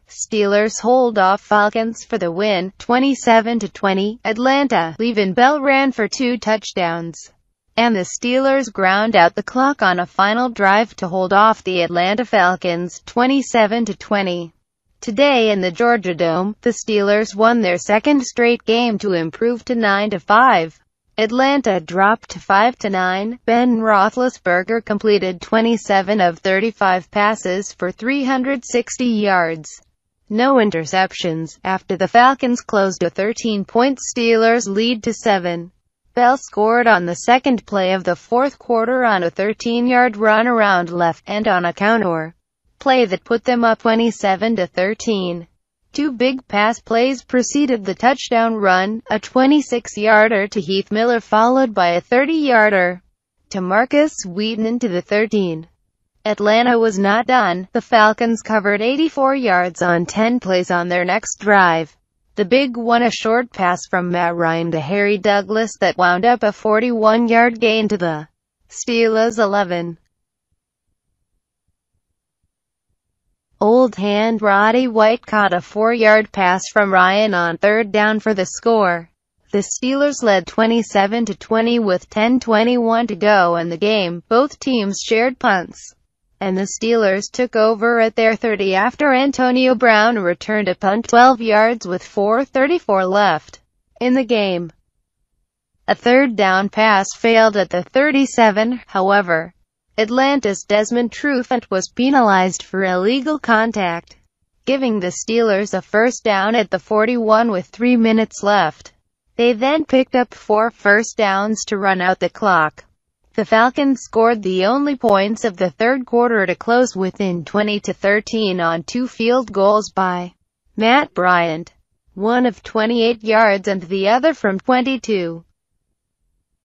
Steelers hold off Falcons for the win, 27-20. Atlanta, Le'Veon Bell ran for 2 touchdowns, and the Steelers ground out the clock on a final drive to hold off the Atlanta Falcons, 27-20. Today in the Georgia Dome, the Steelers won their second straight game to improve to 9-5. Atlanta dropped to 5-9. Ben Roethlisberger completed 27 of 35 passes for 360 yards. No interceptions, after the Falcons closed a 13-point Steelers lead to 7. Bell scored on the second play of the fourth quarter on a 13-yard run around left, and on a counter play that put them up 27-13. 2 big pass plays preceded the touchdown run, a 26-yarder to Heath Miller followed by a 30-yarder to Markus Wheaton into the 13. Atlanta was not done. The Falcons covered 84 yards on 10 plays on their next drive. The big one, a short pass from Matt Ryan to Harry Douglas that wound up a 41-yard gain to the Steelers' 11. Old hand Roddy White caught a 4-yard pass from Ryan on third down for the score. The Steelers led 27-20 with 10:21 to go in the game. Both teams shared punts, and the Steelers took over at their 30 after Antonio Brown returned a punt 12 yards with 4:34 left in the game. A third down pass failed at the 37, however. Atlanta's Desmond Trufant was penalized for illegal contact, giving the Steelers a first down at the 41 with 3 minutes left. They then picked up 4 first downs to run out the clock. The Falcons scored the only points of the third quarter to close within 20-13 on 2 field goals by Matt Bryant, one of 28 yards and the other from 22.